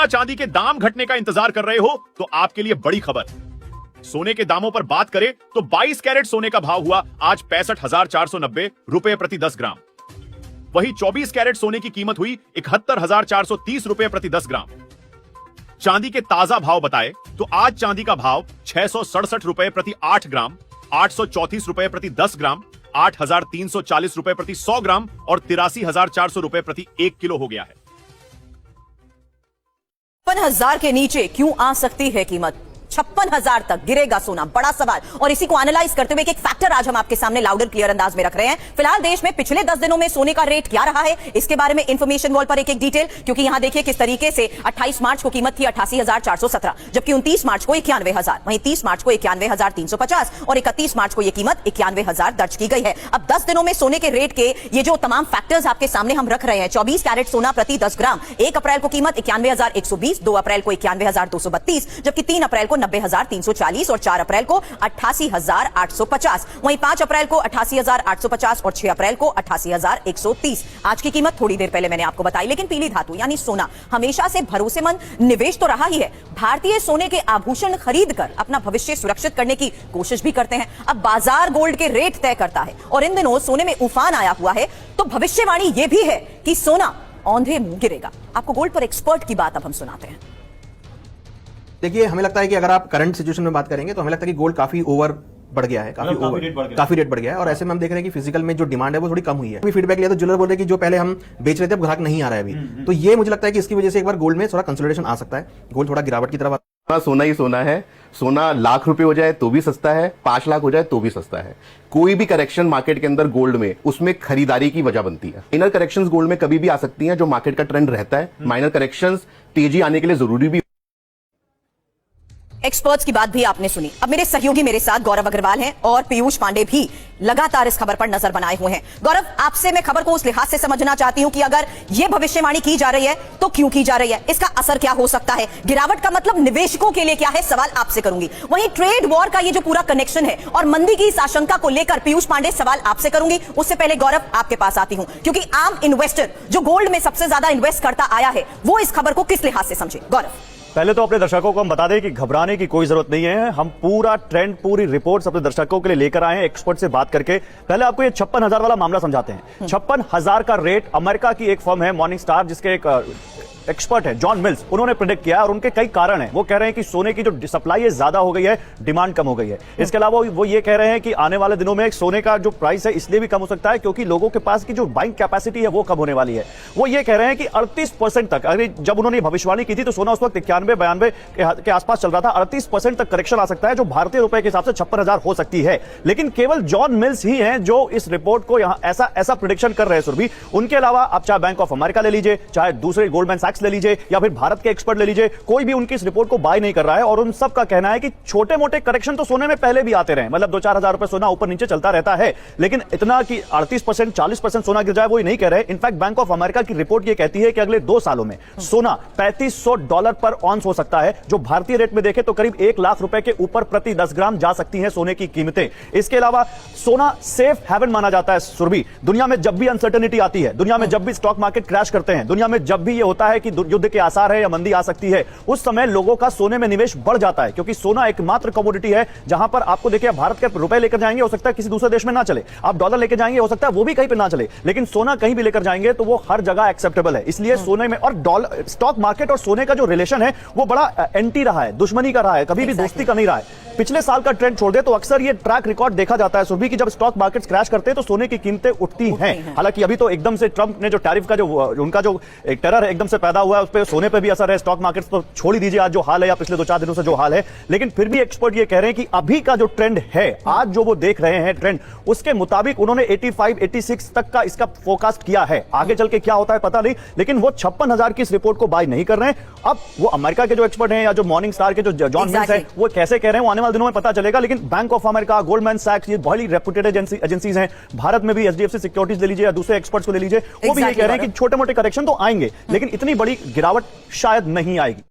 चांदी के दाम घटने का इंतजार कर रहे हो तो आपके लिए बड़ी खबर। सोने के दामों पर बात करें तो 22 कैरेट सोने का भाव हुआ आज 65,490 रुपए प्रति 10 ग्राम। वहीं 24 कैरेट सोने की कीमत हुई 71,430 रुपए प्रति 10 ग्राम। चांदी के ताजा भाव बताए तो आज चांदी का भाव 667 रुपए प्रति 8 ग्राम, 834 रुपए प्रति 10 ग्राम, 8,340 रुपए प्रति 100 ग्राम और 83,400 रुपए प्रति 1 किलो हो गया है। 56,000 के नीचे क्यों आ सकती है कीमत? 56,000 तक गिरेगा सोना, बड़ा सवाल। और इसी को एनालाइज करते हुए एक फैक्टर आज हम आपके सामने लाउडर क्लियर अंदाज में रख रहे हैं। फिलहाल देश में पिछले 10 दिनों में सोने का रेट क्या रहा है, इसके बारे में इंफॉर्मेशन वॉल पर एक एक डिटेल, क्योंकि यहां देखिए किस तरीके से 28 मार्च को कीमत थी 88,417, जबकि 29 मार्च को 91,000, वहीं 30 मार्च को 91,350 और 31 मार्च को यह कीमत 91,000 दर्ज की गई है। अब 10 दिनों में सोने के रेट के ये जो तमाम फैक्टर्स आपके सामने हम रख रहे हैं, 24 कैरेट सोना प्रति 10 ग्राम 1 अप्रैल को कीमत 91,120, 2 अप्रैल को 91,232, जबकि 3 अप्रैल को 90,340 और 4 अप्रैल को 88,850, वहीं 5 अप्रैल को 88,850 और 6 अप्रैल को 88,130। आज की कीमत थोड़ी देर पहले मैंने आपको बताई। लेकिन पीली धातु यानी सोना हमेशा से भरोसेमंद निवेश तो रहा ही है। भारतीय सोने के आभूषण खरीदकर अपना भविष्य सुरक्षित करने की कोशिश भी करते हैं। अब बाजार गोल्ड के रेट तय करता है और इन दिनों सोने में उफान आया हुआ है, तो भविष्यवाणी यह भी है कि सोना औंधे मुंह गिरेगा। आपको गोल्ड पर एक्सपर्ट की बात अब हम सुनाते हैं। देखिए, हमें लगता है कि अगर आप करंट सिचुएशन में बात करेंगे तो हमें लगता है कि गोल्ड काफी ओवर बढ़ गया है, काफी रेट बढ़ गया है। और ऐसे में हम देख रहे हैं कि फिजिकल में जो डिमांड है वो थोड़ी कम हुई है। फीडबैक लिया तो ज्वेलर बोल रहे हैं कि जो पहले हम बेच रहे थे अब ग्राहक नहीं आ रहा है अभी। तो ये मुझे लगता है कि इसकी वजह से एक बार गोल्ड में थोड़ा कंसोलिडेशन आ सकता है, गोल्ड थोड़ा गिरावट की तरफ। सोना ही सोना है। सोना लाख रुपए हो जाए तो भी सस्ता है, 5 लाख हो जाए तो भी सस्ता है। कोई भी करेक्शन मार्केट के अंदर गोल्ड में, उसमें खरीदारी की वजह बनती है। माइनर करेक्शंस गोल्ड में कभी भी आ सकती हैं, जो मार्केट का ट्रेंड रहता है। माइनर करेक्शंस तेजी आने के लिए जरूरी भी। एक्सपर्ट्स की बात भी आपने सुनी। अब मेरे सहयोगी मेरे साथ गौरव अग्रवाल हैं और पीयूष पांडे भी लगातार इस खबर पर नजर बनाए हुए हैं। गौरव, आपसे मैं खबर को उस लिहाज से समझना चाहती हूं कि अगर यह भविष्यवाणी की जा रही है तो क्यों की जा रही है, इसका असर क्या हो सकता है, गिरावट का मतलब निवेशकों के लिए क्या है, सवाल आपसे करूंगी। वहीं ट्रेड वॉर का ये जो पूरा कनेक्शन है और मंदी की इस आशंका को लेकर पीयूष पांडे सवाल आपसे करूंगी। उससे पहले गौरव आपके पास आती हूं, क्योंकि आम इन्वेस्टर जो गोल्ड में सबसे ज्यादा इन्वेस्ट करता आया है वो इस खबर को किस लिहाज से समझे। गौरव, पहले तो अपने दर्शकों को हम बता दें कि घबराने की कोई जरूरत नहीं है। हम पूरा ट्रेंड, पूरी रिपोर्ट्स अपने दर्शकों के लिए लेकर आए हैं, एक्सपर्ट से बात करके। पहले आपको ये 56,000 वाला मामला समझाते हैं। 56,000 का रेट अमेरिका की एक फर्म है मॉर्निंग स्टार, जिसके एक एक्सपर्ट है जॉन मिल्स, उन्होंने प्रेडिक्ट किया और उनके कई कारण हैं। वो कह रहे हैं कि सोने की जो सप्लाई है ज्यादा हो गई है, डिमांड कम हो गई है। इसके अलावा वो ये कह रहे हैं कि आने वाले दिनों में सोने का जो प्राइस है इसलिए भी कम हो सकता है क्योंकि लोगों के पास की जो बाइंग कैपेसिटी है वो कम होने वाली है। वो ये कह रहे हैं कि 38% तक, अगर जब उन्होंने भविष्यवाणी की थी तो सोना उस वक्त 91-92 के आसपास चल रहा था। 38% तक करेक्शन आ सकता है, जो भारतीय रुपए के हिसाब से 56,000 हो सकती है। लेकिन केवल जॉन मिल्स ही हैं जो इस रिपोर्ट को यहां ऐसा प्रेडिक्शन कर रहे हैं सुरभि। उनके अलावा आप चाहे बैंक ऑफ अमेरिका ले लीजिए, चाहे दूसरे गोल्डमैन सैक्स ले लीजिए या फिर भारत के एक्सपर्ट ले लीजिए, कोई भी उनकी इस रिपोर्ट को बाय नहीं कर रहा है। और उन सब का कहना है कि छोटे मोटे करेक्शन तो सोने में पहले भी आते रहे, मतलब 2-4 हजार रुपए सोना ऊपर नीचे चलता रहता है, लेकिन इतना कि 38% 40% सोना गिर जाए वो नहीं कह रहे। इनफैक्ट बैंक ऑफ अमेरिका की रिपोर्ट ये कहती है कि अगले 2 सालों में सोना $3,500 पर ऑन्स हो सकता है, जो भारतीय रेट में देखें तो करीब 1 लाख रुपए के ऊपर प्रति 10 ग्राम जा सकती है सोने की कीमतें। इसके अलावा सोना सेफ हेवन माना जाता है सुरभि। दुनिया में जब भी अनसर्टेनिटी आती है, दुनिया में जब भी स्टॉक मार्केट क्रैश करते हैं, दुनिया में जब भी ये होता है कि युद्ध के आसार है या मंदी आ सकती है, उस समय लोगों का सोने में निवेश बढ़ जाता है, क्योंकि सोना एकमात्र कमोडिटी है जहां पर आपको देखिए भारत के रुपए लेकर जाएंगे, हो सकता है किसी दूसरे देश में ना चले, आप डॉलर लेकर जाएंगे, हो सकता है वो भी कहीं पे ना चले, लेकिन सोना कहीं भी लेकर जाएंगे तो वो हर जगह एक्सेप्टेबल है। इसलिए सोने में और डॉलर, स्टॉक मार्केट और सोने का जो रिलेशन है वो बड़ा एंटी रहा है, दुश्मनी का रहा है, कभी भी दोस्ती का नहीं रहा है। पिछले साल का ट्रेंड छोड़ दे तो अक्सर ये ट्रैक रिकॉर्ड देखा जाता है सुरभि कि जब स्टॉक मार्केट्स क्रैश करते हैं तो सोने की कीमतें उठती हैं। हालांकि अभी तो एकदम से ट्रंप ने जो टैरिफ का जो उनका जो एक टेरर है एकदम से पैदा हुआ है, उस पर सोने पे भी असर है, स्टॉक मार्केट्स तो छोड़ ही दीजिए आज जो हाल है या पिछले 2-4 दिनों से जो हाल है। लेकिन फिर भी एक्सपर्ट ये कह रहे हैं कि अभी का जो ट्रेंड है, आज जो वो देख रहे हैं ट्रेंड, उसके मुताबिक उन्होंने 85-86 तक का इसका फोरकास्ट किया है। आगे चल के क्या होता है पता नहीं, लेकिन वो 56,000 की इस रिपोर्ट को बाय नहीं कर रहे हैं। अब वो अमेरिका के जो एक्सपर्ट हैं या जो मॉर्निंग स्टार के जो जॉन मिल्स हैं वो कैसे कह रहे हैं वो आने वाले दिनों में पता चलेगा। लेकिन बैंक ऑफ अमेरिका, गोल्डमैन सैक्स, ये बहुत ही रेपुटेड एजेंसीज हैं। भारत में भी एचडीएफसी सिक्योरिटीज ले लीजिए या दूसरे एक्सपर्ट्स को ले लीजिए, वो भी ये कह रहे हैं कि छोटे मोटे करेक्शन तो आएंगे, लेकिन इतनी बड़ी गिरावट शायद नहीं आएगी।